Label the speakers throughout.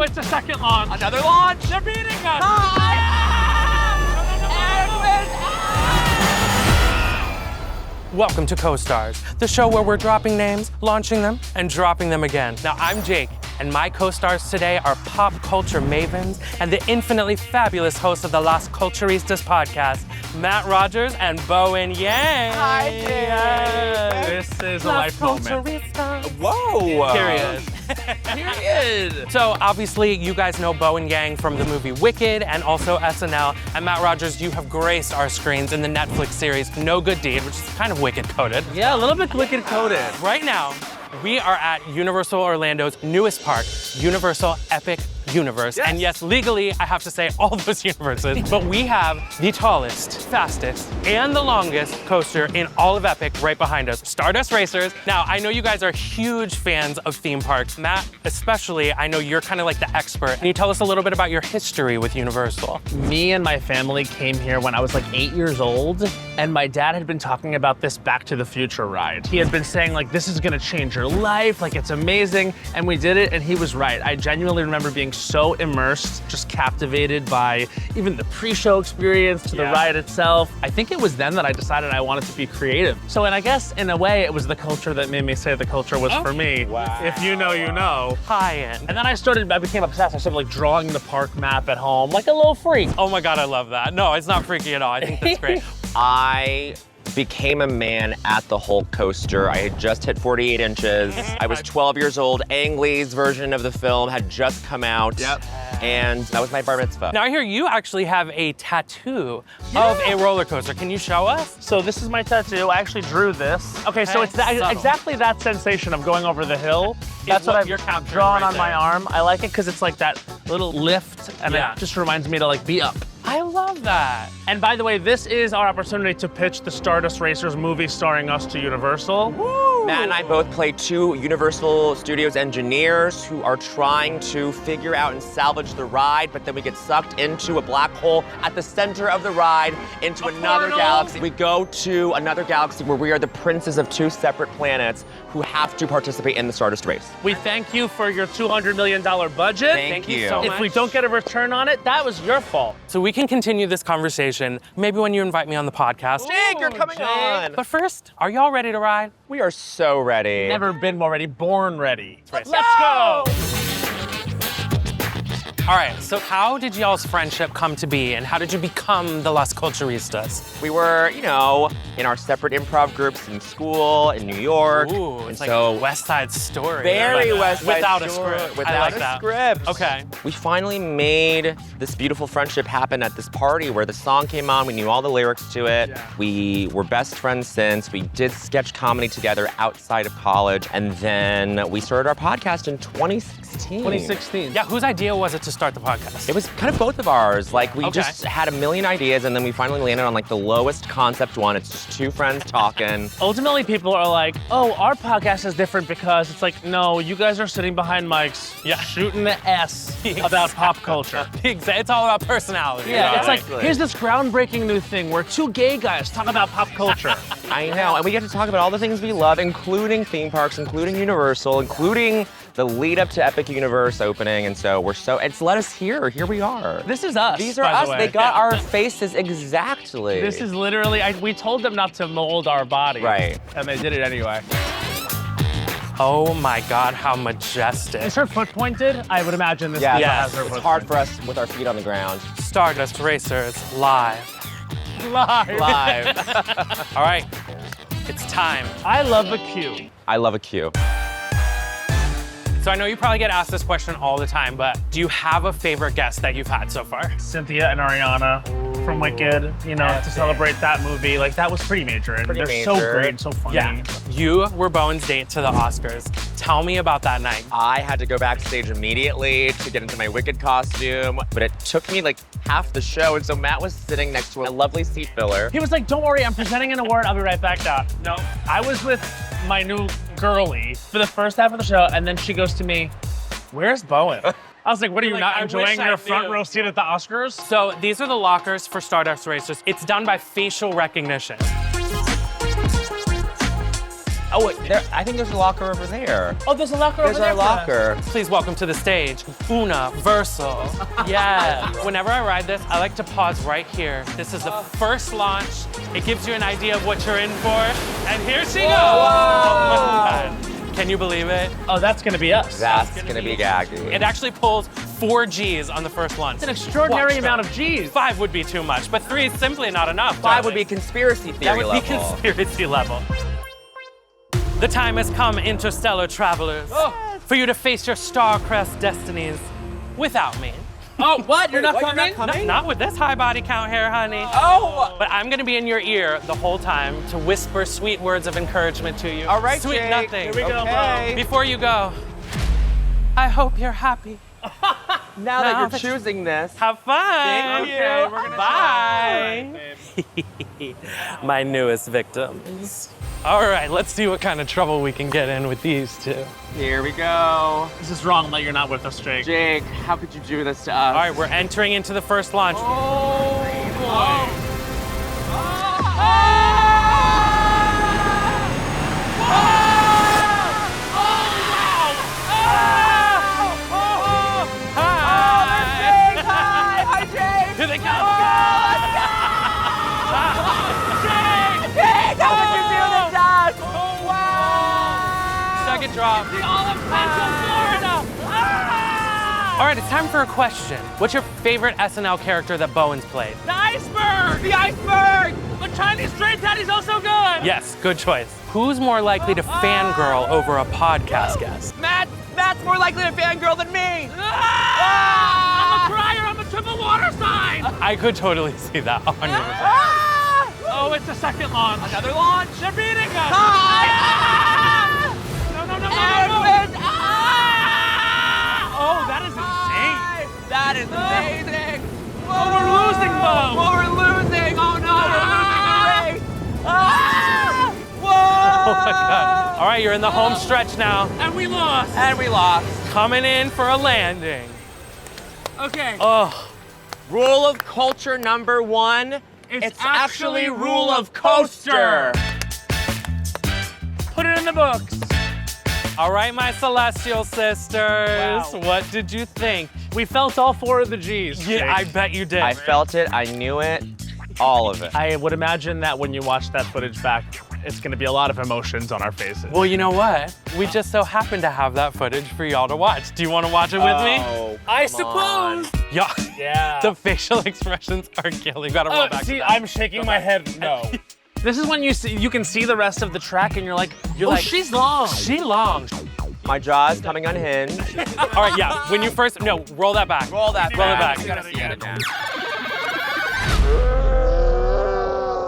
Speaker 1: it's a second launch.
Speaker 2: Another launch.
Speaker 1: They're beating us. Welcome to COASTARS, the show where we're dropping names, launching them, and dropping them again. Now, I'm Jake, and my co-stars today are pop culture mavens and the infinitely fabulous hosts of the Las Culturistas podcast, Matt Rogers and Bowen Yang.
Speaker 2: Hi, Jake.
Speaker 1: This is a life moment.
Speaker 2: Whoa.
Speaker 1: Period.
Speaker 2: Period.
Speaker 1: So obviously you guys know Bowen Yang from the movie Wicked and also SNL. And Matt Rogers, you have graced our screens in the Netflix series No Good Deed, which is kind of Wicked coded.
Speaker 2: Yeah, a little bit wicked coded.
Speaker 1: Right now, we are at Universal Orlando's newest park, Universal Epic Universe.
Speaker 2: Yes.
Speaker 1: And yes, legally, I have to say all those universes, but we have the tallest, fastest, and the longest coaster in all of Epic right behind us, Stardust Racers. Now, I know you guys are huge fans of theme parks. Matt, especially, I know you're kind of like the expert. Can you tell us a little bit about your history with Universal?
Speaker 3: Me and my family came here when I was like 8 years old, and my dad had been talking about this Back to the Future ride. He had been saying like, this is gonna change your life, like it's amazing, and we did it, and he was right. I genuinely remember being so immersed, just captivated by even the pre-show experience to the ride itself. I think it was then that I decided I wanted to be creative. So, and I guess in a way, it was the culture that made me say the culture was for me.
Speaker 2: Wow.
Speaker 3: If you know, you know.
Speaker 1: High-end.
Speaker 3: And then I became obsessed. I started like drawing the park map at home, like a little freak.
Speaker 1: Oh my God, I love that. No, it's not freaky at all. I think that's great.
Speaker 2: I became a man at the Hulk coaster. I had just hit 48 inches. I was 12 years old. Ang Lee's version of the film had just come out. Yep. And that was my bar mitzvah.
Speaker 1: Now I hear you actually have a tattoo of a roller coaster. Can you show us?
Speaker 3: So this is my tattoo. I actually drew this. Okay, so it's exactly that sensation of going over the hill. That's what
Speaker 1: you're
Speaker 3: I've drawn
Speaker 1: right
Speaker 3: on my
Speaker 1: there.
Speaker 3: arm. I like it because it's like that little lift, and
Speaker 1: Yeah.
Speaker 3: it just reminds me to like be up.
Speaker 1: I love that.
Speaker 3: And by the way, this is our opportunity to pitch the Stardust Racers movie starring us to Universal.
Speaker 1: Woo!
Speaker 2: Matt and I both play two Universal Studios engineers who are trying to figure out and salvage the ride, but then we get sucked into a black hole at the center of the ride into another galaxy. We go to another galaxy where we are the princes of two separate planets who have to participate in the Stardust race.
Speaker 3: We thank you for your $200 million budget.
Speaker 2: Thank you.
Speaker 1: so much.
Speaker 3: If we don't get a return on it, that was your fault.
Speaker 1: So we can continue this conversation maybe when you invite me on the podcast.
Speaker 2: Jake, you're coming on.
Speaker 1: But first, are y'all ready to ride?
Speaker 2: We are so ready.
Speaker 3: Never been more ready, born ready.
Speaker 1: Let's
Speaker 3: go!
Speaker 1: All right, so how did y'all's friendship come to be and how did you become the Las Culturistas?
Speaker 2: We were, you know, in our separate improv groups in school, in New York.
Speaker 1: Ooh,
Speaker 2: and
Speaker 1: it's
Speaker 2: so
Speaker 1: like West Side Story.
Speaker 2: very
Speaker 1: Like,
Speaker 2: West Side
Speaker 1: without
Speaker 2: Story.
Speaker 1: a script.
Speaker 2: Without
Speaker 1: I like
Speaker 2: a
Speaker 1: that.
Speaker 2: script.
Speaker 1: Okay.
Speaker 2: We finally made this beautiful friendship happen at this party where the song came on. We knew all the lyrics to it.
Speaker 3: Yeah.
Speaker 2: We were best friends since. We did sketch comedy together outside of college. And then we started our podcast in 2016.
Speaker 3: 2016.
Speaker 1: Yeah, whose idea was it to start the podcast?
Speaker 2: It was kind of both of ours. Like, we
Speaker 1: Okay.
Speaker 2: just had a million ideas, and then we finally landed on like the lowest concept one. It's just two friends talking.
Speaker 3: Ultimately, people are like, oh, our podcast is different because it's like, no, you guys are sitting behind mics shooting the S about pop culture.
Speaker 1: It's all about personality.
Speaker 3: Yeah, it's like,
Speaker 2: Exactly.
Speaker 3: here's this groundbreaking new thing where two gay guys talk about pop culture.
Speaker 2: I know, and we get to talk about all the things we love, including theme parks, including Universal, including the lead up to Epic Universe opening, and so it's let us here. Here we are.
Speaker 3: This is us.
Speaker 2: These are
Speaker 3: by
Speaker 2: us.
Speaker 3: the way.
Speaker 2: They got our faces exactly.
Speaker 3: This is literally, we told them not to mold our body.
Speaker 2: Right.
Speaker 3: And they did it anyway.
Speaker 1: Oh my God, how majestic.
Speaker 3: Is her foot pointed? I would imagine this
Speaker 2: Yeah,
Speaker 3: people
Speaker 1: Yes.
Speaker 3: has her
Speaker 2: it's
Speaker 3: foot
Speaker 2: hard
Speaker 3: pointed.
Speaker 2: for us with our feet on the ground.
Speaker 1: Stardust Racers live.
Speaker 3: Live.
Speaker 2: Live.
Speaker 1: All right, it's time.
Speaker 3: I love a cue.
Speaker 2: I love a cue.
Speaker 1: So I know you probably get asked this question all the time, but do you have a favorite guest that you've had so far?
Speaker 3: Cynthia and Ariana from Wicked, you know, to celebrate that movie. Like, that was pretty major. And
Speaker 2: Pretty
Speaker 3: they're so
Speaker 2: major.
Speaker 3: great and so funny.
Speaker 1: Yeah. You were Bowen's date to the Oscars. Tell me about that night.
Speaker 2: I had to go backstage immediately to get into my Wicked costume, but it took me like half the show, and so Matt was sitting next to a lovely seat filler.
Speaker 3: He was like, don't worry, I'm presenting an award. I'll be right back down. No, I was with my new girlie for the first half of the show, and then she goes to me, where's Bowen? I was like, what are you
Speaker 1: Like,
Speaker 3: not
Speaker 1: I
Speaker 3: enjoying
Speaker 1: wish I
Speaker 3: your front
Speaker 1: knew.
Speaker 3: row seat at the Oscars?
Speaker 1: So these are the lockers for Stardust Racers. It's done by facial recognition.
Speaker 2: Oh, wait, I think there's a locker over there.
Speaker 3: Oh, there's a locker
Speaker 2: There's
Speaker 3: over there.
Speaker 2: our locker.
Speaker 1: Please welcome to the stage, Universal. Yeah. Whenever I ride this, I like to pause right here. This is the first launch. It gives you an idea of what you're in for. And here she goes. Oh my God. Can you believe it?
Speaker 3: Oh, that's gonna be us.
Speaker 2: That's gonna be gaggy.
Speaker 1: It actually pulls 4 Gs on the first launch.
Speaker 3: It's an extraordinary
Speaker 1: Watch
Speaker 3: amount
Speaker 1: them.
Speaker 3: of G's.
Speaker 1: 5 would be too much, but 3 is simply not enough.
Speaker 2: 5 would be
Speaker 1: darling.
Speaker 2: conspiracy theory
Speaker 1: That would
Speaker 2: level.
Speaker 1: be conspiracy level. The time has come, interstellar travelers, for you to face your star-crest destinies without me.
Speaker 3: Oh, what? You're not
Speaker 2: What, you're
Speaker 3: coming?
Speaker 2: not coming?
Speaker 1: Not with this high body count here, honey.
Speaker 2: Oh!
Speaker 1: But I'm gonna be in your ear the whole time to whisper sweet words of encouragement to you.
Speaker 2: All right,
Speaker 1: Sweet
Speaker 2: Jake.
Speaker 1: nothing.
Speaker 3: Here we go,
Speaker 2: Okay.
Speaker 1: Before you go, I hope you're happy.
Speaker 2: Now that
Speaker 1: Now
Speaker 2: you're
Speaker 1: that-
Speaker 2: choosing this.
Speaker 1: Have fun.
Speaker 2: Thank you.
Speaker 3: Okay, we're gonna
Speaker 1: Bye. My newest victims. All right, let's see what kind of trouble we can get in with these two.
Speaker 2: Here we go.
Speaker 3: This is wrong that you're not with us, Jake.
Speaker 2: Jake, how could you do this to us?
Speaker 1: All right, we're entering into the first launch.
Speaker 3: Oh, boy.
Speaker 2: Hi, Jake!
Speaker 1: Here they go.
Speaker 2: Jake, how could you do this to us? Wow!
Speaker 1: Second drop.
Speaker 3: All of Central Florida.
Speaker 1: All right, it's time for a question. What's your favorite SNL character that Bowen's played?
Speaker 3: The iceberg! The iceberg! The Chinese straight daddy's also good!
Speaker 1: Yes, good choice. Who's more likely to fangirl over a podcast guest?
Speaker 2: Matt's more likely to fangirl than me!
Speaker 3: I'm a crier, I'm a triple water sign!
Speaker 1: I could totally see that 100%.
Speaker 3: Oh, it's a second launch.
Speaker 2: Another launch!
Speaker 3: They're beating us!
Speaker 2: Ah!
Speaker 3: No, no, no, no,
Speaker 2: Edwin!
Speaker 3: no, no.
Speaker 2: Ah!
Speaker 3: Oh, that is insane.
Speaker 2: That is amazing!
Speaker 3: Oh, we're losing, Bo.
Speaker 2: Oh, we're losing! Oh no, we're losing the race! Ah! Whoa!
Speaker 1: Oh my God. All right, you're in the home stretch now.
Speaker 3: And we lost.
Speaker 2: And we lost.
Speaker 1: Coming in for a landing.
Speaker 3: Okay.
Speaker 1: Oh,
Speaker 2: Rule of culture number 1.
Speaker 3: It's
Speaker 2: actually
Speaker 3: actually
Speaker 2: rule of coaster.
Speaker 3: Put it in the books.
Speaker 1: all right, my celestial sisters.
Speaker 3: Wow.
Speaker 1: What did you think?
Speaker 3: We felt all 4 of the G's.
Speaker 1: Yeah, I
Speaker 3: Jake.
Speaker 1: bet you did.
Speaker 2: I felt it, I knew it, all of it.
Speaker 3: I would imagine that when you watch that footage back, it's going to be a lot of emotions on our faces.
Speaker 1: Well, you know what? We just so happen to have that footage for y'all to watch. Do you want to watch it with me?
Speaker 2: Oh,
Speaker 3: I
Speaker 2: come on.
Speaker 3: suppose.
Speaker 1: Yeah.
Speaker 3: Yeah.
Speaker 1: The facial expressions are killing. You gotta roll back
Speaker 3: see,
Speaker 1: to that.
Speaker 3: I'm shaking my head. No. This is when you can see the rest of the track and you're like,
Speaker 1: like,
Speaker 3: she's long.
Speaker 1: She long.
Speaker 2: My jaw is coming unhinged.
Speaker 1: All right, yeah. When you first, no, roll that back.
Speaker 2: Roll that
Speaker 1: Roll it
Speaker 2: back.
Speaker 1: back.
Speaker 2: You gotta see it again.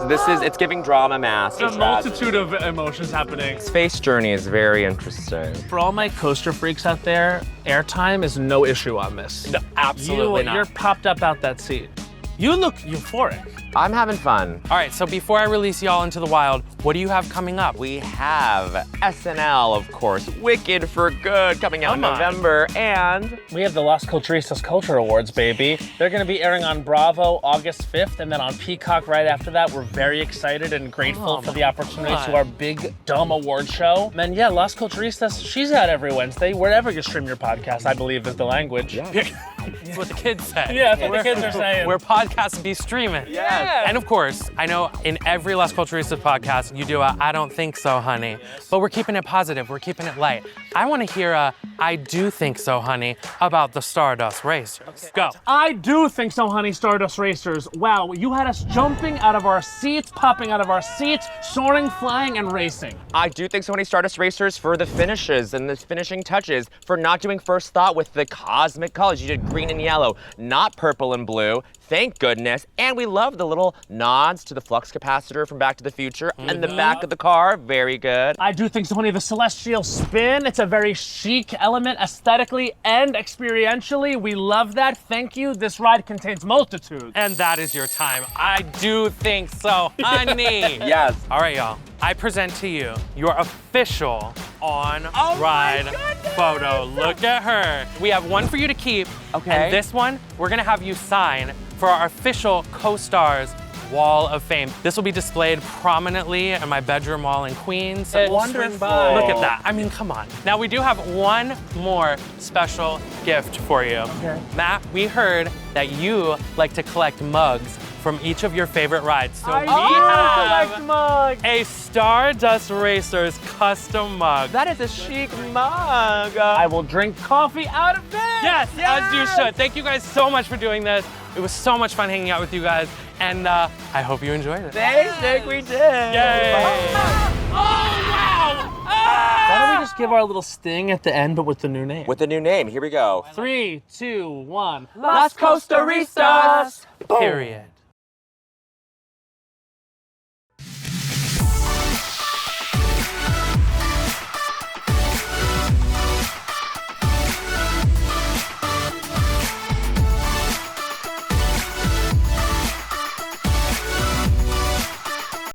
Speaker 2: It's giving drama master.
Speaker 3: A multitude of emotions happening.
Speaker 2: Space journey is very interesting.
Speaker 3: For all my coaster freaks out there, airtime is no issue on this.
Speaker 1: No, absolutely not.
Speaker 3: You're popped up out that seat. You look euphoric.
Speaker 2: I'm having fun.
Speaker 1: All right, so before I release y'all into the wild, what do you have coming up?
Speaker 2: We have SNL, of course, Wicked for Good coming out in
Speaker 1: Come on.
Speaker 2: November, and
Speaker 3: We have the Las Culturistas Culture Awards, baby. They're gonna be airing on Bravo August 5th, and then on Peacock right after that. We're very excited and grateful for the opportunity
Speaker 1: God.
Speaker 3: to our big, dumb award show. And yeah, Las Culturistas, she's out every Wednesday, wherever you stream your podcast, I believe is the language.
Speaker 1: That's what the kids say.
Speaker 3: Yeah, that's what the kids are saying.
Speaker 1: Where podcasts be streaming.
Speaker 2: Yes.
Speaker 1: And of course, I know in every Las Culturistas podcast, you do a I don't think so, honey. But we're keeping it positive, we're keeping it light. I want to hear a I do think so, honey, about the Stardust Racers. Go.
Speaker 3: I do think so, honey, Stardust Racers. Wow, you had us jumping out of our seats, popping out of our seats, soaring, flying, and racing.
Speaker 2: I do think so many Stardust Racers for the finishes and the finishing touches, for not doing first thought with the cosmic colors. You did green and yellow, not purple and blue. Thank goodness. And we love the little nods to the flux capacitor from Back to the Future and the back of the car. Very good.
Speaker 3: I do think so, honey, the celestial spin. It's a very chic element aesthetically and experientially. We love that. Thank you. This ride contains multitudes.
Speaker 1: And that is your time. I do think so, honey.
Speaker 2: Yes.
Speaker 1: All right, y'all. I present to you your official on-ride photo. Look at her. We have one for you to keep.
Speaker 2: Okay.
Speaker 1: And this one, we're gonna have you sign for our official COASTARS wall of fame. This will be displayed prominently in my bedroom wall in Queens.
Speaker 3: It's wonderful.
Speaker 1: Look at that. I mean, come on. Now, we do have one more special gift for you.
Speaker 3: Okay.
Speaker 1: Matt, we heard that you like to collect mugs from each of your favorite rides. So we have
Speaker 3: mug.
Speaker 1: a Stardust Racers custom mug.
Speaker 2: That is a chic mug.
Speaker 3: I will drink coffee out of this.
Speaker 1: Yes, as you should. Thank you guys so much for doing this. It was so much fun hanging out with you guys, and I hope you enjoyed it.
Speaker 2: Thanks, Nick, we did.
Speaker 1: Yay! Oh, wow!
Speaker 3: Why don't we just give our little sting at the end, but with the new name?
Speaker 2: With the new name, here we go.
Speaker 3: 3, 2, 1.
Speaker 2: Las Culturistas.
Speaker 1: Period.